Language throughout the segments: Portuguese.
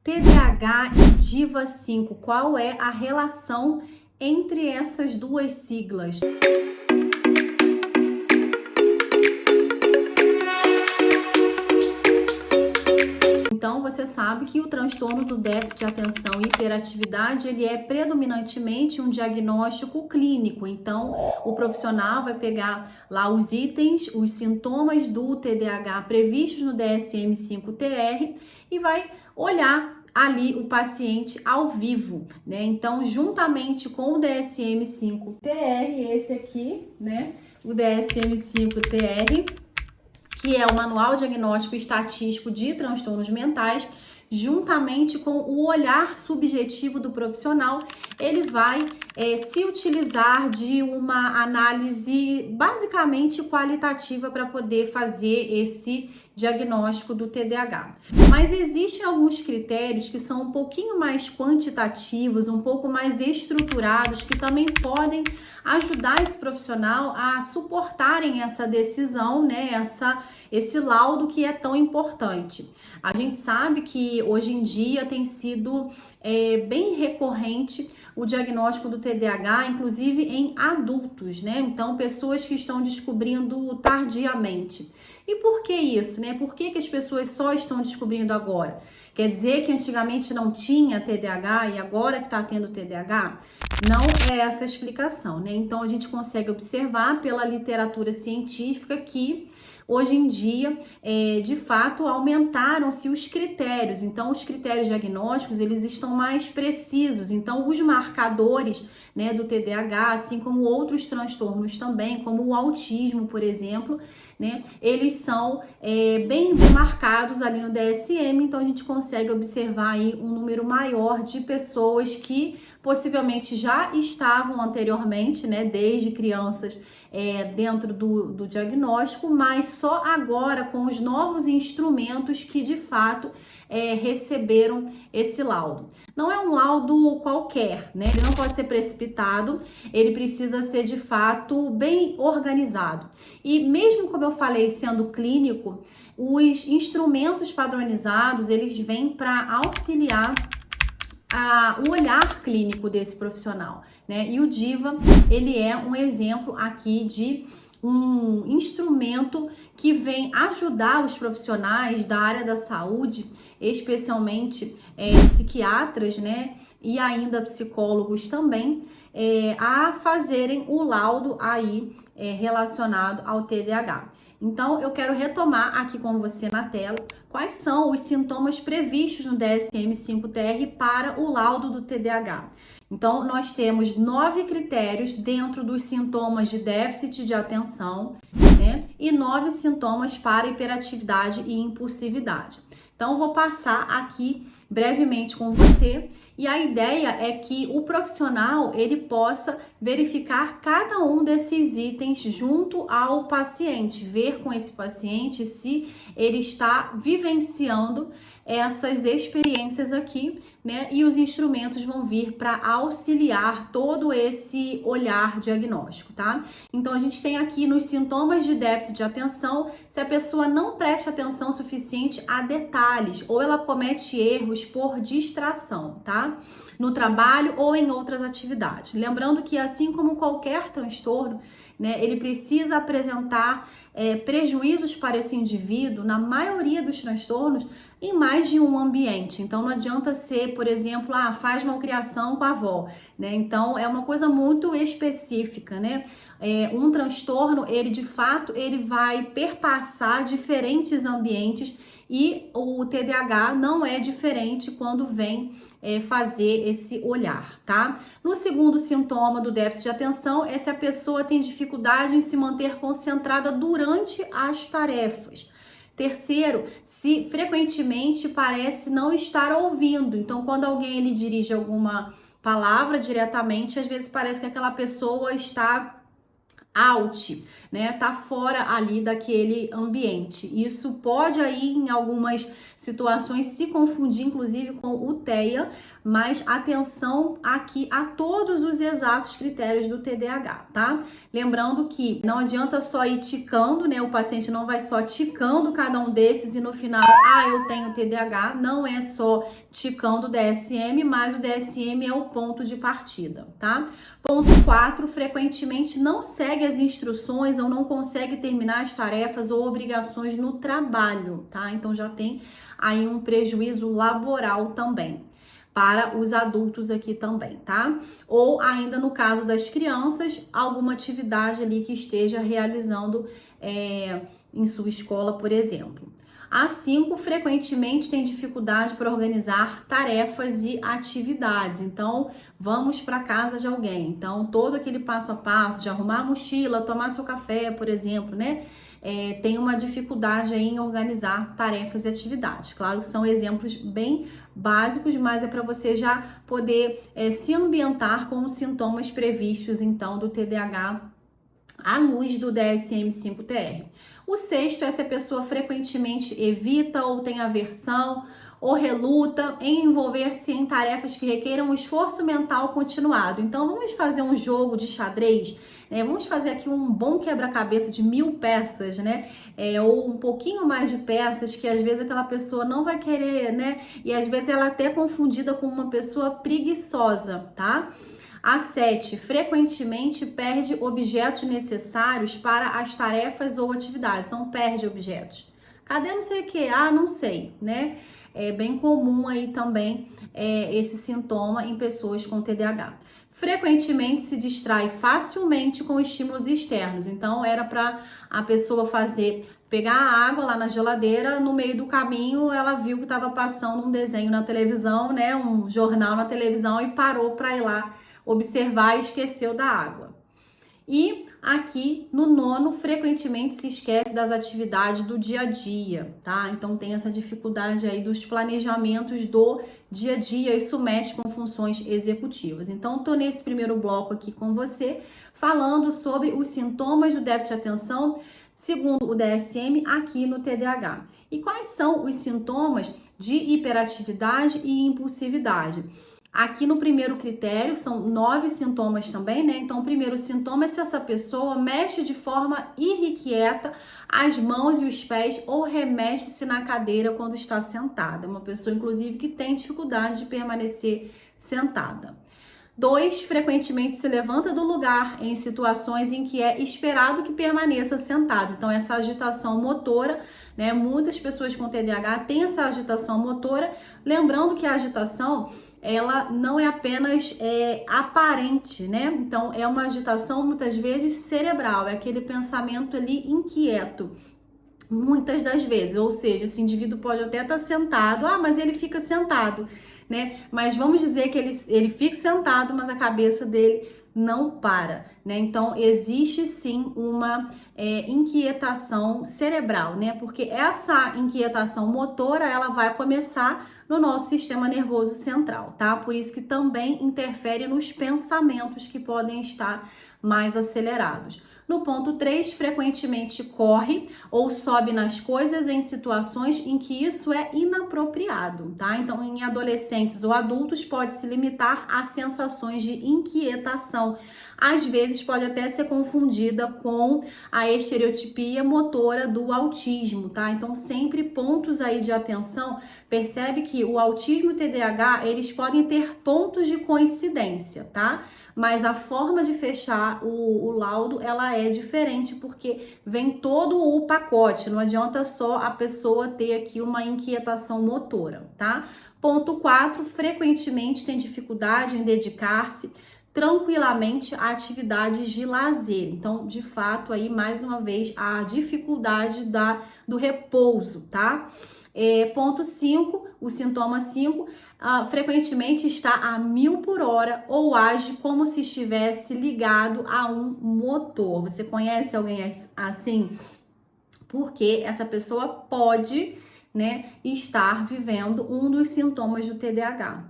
TDAH e DIVA-5, qual é a relação entre essas duas siglas? Então, você sabe que o transtorno do déficit de atenção e hiperatividade, ele é predominantemente um diagnóstico clínico. Então, o profissional vai pegar lá os itens, os sintomas do TDAH previstos no DSM-5-TR e vai olhar ali o paciente ao vivo, né? Então, juntamente com o DSM-5-TR, esse aqui, né? O DSM-5-TR, que é o Manual Diagnóstico e Estatístico de Transtornos Mentais, juntamente com o olhar subjetivo do profissional, ele vai se utilizar de uma análise basicamente qualitativa para poder fazer esse diagnóstico do TDAH. Mas existem alguns critérios que são um pouquinho mais quantitativos, um pouco mais estruturados, que também podem ajudar esse profissional a suportarem essa decisão, né? Esse laudo que é tão importante. A gente sabe que hoje em dia tem sido bem recorrente o diagnóstico do TDAH, inclusive em adultos, né? Então, pessoas que estão descobrindo tardiamente. E por que isso, né? Por que as pessoas só estão descobrindo agora? Quer dizer que antigamente não tinha TDAH e agora que está tendo TDAH? Não é essa a explicação, né? Então, a gente consegue observar pela literatura científica que hoje em dia, de fato, aumentaram-se os critérios. Então, os critérios diagnósticos, eles estão mais precisos. Então, os marcadores, né, do TDAH, assim como outros transtornos também, como o autismo, por exemplo, né, eles são bem demarcados ali no DSM. Então, a gente consegue observar aí um número maior de pessoas que possivelmente já estavam anteriormente, né, desde crianças, dentro do diagnóstico, mas só agora com os novos instrumentos que de fato receberam esse laudo. Não é um laudo qualquer, né? Ele não pode ser precipitado, ele precisa ser de fato bem organizado. E mesmo como eu falei, sendo clínico, os instrumentos padronizados, eles vêm para auxiliar o olhar clínico desse profissional, né? E o DIVA, ele é um exemplo aqui de um instrumento que vem ajudar os profissionais da área da saúde, especialmente psiquiatras, né? E ainda psicólogos também, a fazerem o laudo aí relacionado ao TDAH. Então, eu quero retomar aqui com você na tela quais são os sintomas previstos no DSM-5-TR para o laudo do TDAH. Então, nós temos 9 critérios dentro dos sintomas de déficit de atenção, né? E 9 sintomas para hiperatividade e impulsividade. Então, vou passar aqui brevemente com você. E a ideia é que o profissional, ele possa verificar cada um desses itens junto ao paciente, ver com esse paciente se ele está vivenciando essas experiências aqui, né? E os instrumentos vão vir para auxiliar todo esse olhar diagnóstico, tá? Então, a gente tem aqui nos sintomas de déficit de atenção, se a pessoa não presta atenção suficiente a detalhes ou ela comete erros por distração, tá? No trabalho ou em outras atividades. Lembrando que, assim como qualquer transtorno, né, ele precisa apresentar prejuízos para esse indivíduo, na maioria dos transtornos, em mais de um ambiente. Então, não adianta ser, por exemplo, faz malcriação com a avó, né? Então, é uma coisa muito específica, né? Um transtorno, ele de fato, ele vai perpassar diferentes ambientes e o TDAH não é diferente quando vem fazer esse olhar, tá? No segundo sintoma do déficit de atenção é se a pessoa tem dificuldade em se manter concentrada durante as tarefas. Terceiro, se frequentemente parece não estar ouvindo. Então, quando alguém lhe dirige alguma palavra diretamente, às vezes parece que aquela pessoa está out, né? Tá fora ali daquele ambiente. Isso pode aí em algumas situações se confundir, inclusive com o TEA, mas atenção aqui a todos os exatos critérios do TDAH, tá? Lembrando que não adianta só ir ticando, né? O paciente não vai só ticando cada um desses e no final, eu tenho TDAH. Não é só ticando o DSM, mas o DSM é o ponto de partida, tá? Ponto 4, frequentemente não segue as instruções ou não consegue terminar as tarefas ou obrigações no trabalho, tá? Então já tem aí um prejuízo laboral também para os adultos aqui também, tá? Ou ainda no caso das crianças, alguma atividade ali que esteja realizando em sua escola, por exemplo. A 5, frequentemente tem dificuldade para organizar tarefas e atividades. Então, vamos para casa de alguém. Então, todo aquele passo a passo de arrumar a mochila, tomar seu café, por exemplo, né? Tem uma dificuldade aí em organizar tarefas e atividades. Claro que são exemplos bem básicos, mas é para você já poder se ambientar com os sintomas previstos, então, do TDAH à luz do DSM-5-TR. O 6º é se a pessoa frequentemente evita ou tem aversão ou reluta em envolver-se em tarefas que requeram um esforço mental continuado. Então, vamos fazer um jogo de xadrez, né? Vamos fazer aqui um bom quebra-cabeça de 1000 peças, né? Ou um pouquinho mais de peças que às vezes aquela pessoa não vai querer, né? E às vezes ela é até confundida com uma pessoa preguiçosa, tá? A 7, frequentemente perde objetos necessários para as tarefas ou atividades. Então, perde objetos. Cadê não sei o que? Não sei, né? É bem comum aí também esse sintoma em pessoas com TDAH. Frequentemente se distrai facilmente com estímulos externos. Então, era para a pessoa pegar a água lá na geladeira, no meio do caminho ela viu que estava passando um desenho na televisão, né? Um jornal na televisão e parou para ir lá observar e esqueceu da água. E aqui no 9, frequentemente se esquece das atividades do dia a dia, tá? Então tem essa dificuldade aí dos planejamentos do dia a dia, isso mexe com funções executivas. Então tô nesse primeiro bloco aqui com você, falando sobre os sintomas do déficit de atenção, segundo o DSM, aqui no TDAH. E quais são os sintomas de hiperatividade e impulsividade? Aqui no primeiro critério, são 9 sintomas também, né? Então, o primeiro sintoma é se essa pessoa mexe de forma irrequieta as mãos e os pés ou remexe-se na cadeira quando está sentada. É uma pessoa, inclusive, que tem dificuldade de permanecer sentada. 2, frequentemente se levanta do lugar em situações em que é esperado que permaneça sentado. Então, essa agitação motora, né? Muitas pessoas com TDAH têm essa agitação motora. Lembrando que a agitação, ela não é apenas aparente, né? Então, é uma agitação muitas vezes cerebral, é aquele pensamento ali inquieto. Muitas das vezes, ou seja, esse indivíduo pode até estar sentado, mas ele fica sentado, né? Mas vamos dizer que ele fica sentado, mas a cabeça dele não para, né? Então, existe sim uma inquietação cerebral, né? Porque essa inquietação motora, ela vai começar no nosso sistema nervoso central, tá? Por isso que também interfere nos pensamentos que podem estar mais acelerados. No ponto 3, frequentemente corre ou sobe nas coisas em situações em que isso é inapropriado, tá? Então, em adolescentes ou adultos, pode se limitar a sensações de inquietação. Às vezes, pode até ser confundida com a estereotipia motora do autismo, tá? Então, sempre pontos aí de atenção. Percebe que o autismo e o TDAH, eles podem ter pontos de coincidência, tá? Mas a forma de fechar o laudo, ela é diferente, porque vem todo o pacote, não adianta só a pessoa ter aqui uma inquietação motora, tá? Ponto 4, frequentemente tem dificuldade em dedicar-se tranquilamente a atividades de lazer. Então, de fato, aí, mais uma vez, a dificuldade do repouso, tá? Ponto 5, o sintoma 5, frequentemente está a 1000 por hora ou age como se estivesse ligado a um motor. Você conhece alguém assim? Porque essa pessoa pode, né, estar vivendo um dos sintomas do TDAH.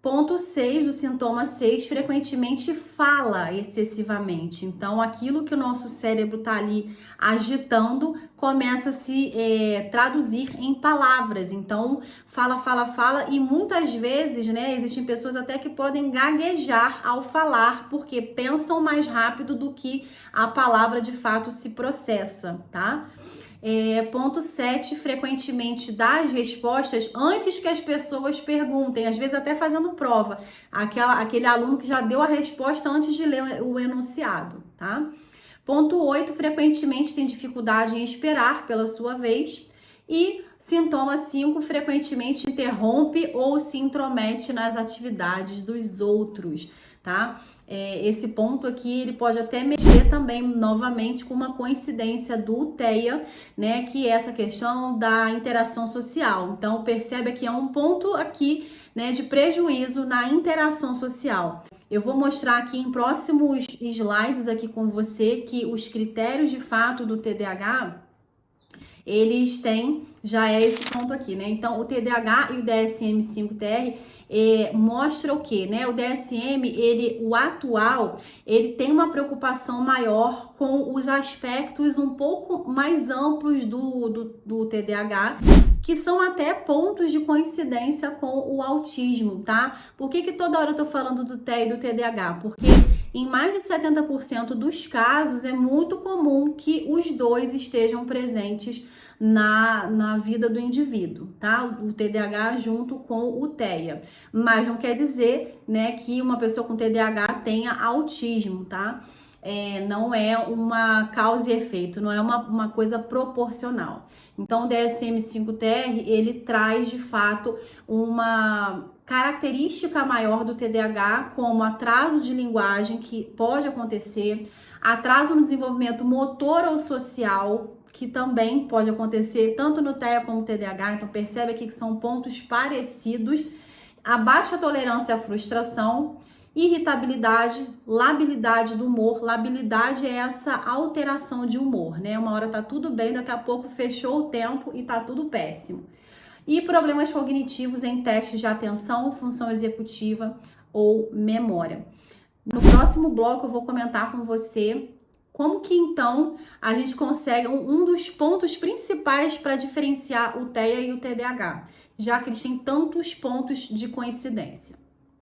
Ponto 6, o sintoma 6, frequentemente fala excessivamente. Então, aquilo que o nosso cérebro está ali agitando começa a se traduzir em palavras. Então, fala, e muitas vezes, né, existem pessoas até que podem gaguejar ao falar, porque pensam mais rápido do que a palavra de fato se processa, tá? Ponto 7, frequentemente dá as respostas antes que as pessoas perguntem, às vezes até fazendo prova, aquele aluno que já deu a resposta antes de ler o enunciado, tá? Ponto 8, frequentemente tem dificuldade em esperar pela sua vez. E sintoma 5, frequentemente interrompe ou se intromete nas atividades dos outros, tá? Esse ponto aqui, ele pode até mexer também, novamente, com uma coincidência do TEA, né? Que é essa questão da interação social. Então, percebe que é um ponto aqui, né, de prejuízo na interação social. Eu vou mostrar aqui em próximos slides aqui com você que os critérios de fato do TDAH, eles têm, já é esse ponto aqui, né? Então, o TDAH e o DSM-5-TR mostra o quê, né? O DSM, o atual, ele tem uma preocupação maior com os aspectos um pouco mais amplos do TDAH, que são até pontos de coincidência com o autismo, tá? Por que toda hora eu tô falando do TEA e do TDAH? Porque em mais de 70% dos casos é muito comum que os dois estejam presentes na vida do indivíduo, tá? O TDAH junto com o TEA. Mas não quer dizer, né, que uma pessoa com TDAH tenha autismo, tá? Não é uma causa e efeito, não é uma coisa proporcional. Então, o DSM-5-TR, ele traz, de fato, uma característica maior do TDAH, como atraso de linguagem, que pode acontecer, atraso no desenvolvimento motor ou social, que também pode acontecer tanto no TEA como no TDAH, então percebe aqui que são pontos parecidos, a baixa tolerância à frustração, irritabilidade, labilidade do humor. Labilidade é essa alteração de humor, né? Uma hora tá tudo bem, daqui a pouco fechou o tempo e tá tudo péssimo. E problemas cognitivos em testes de atenção, função executiva ou memória. No próximo bloco eu vou comentar com você como que então a gente consegue um dos pontos principais para diferenciar o TEA e o TDAH, já que eles têm tantos pontos de coincidência.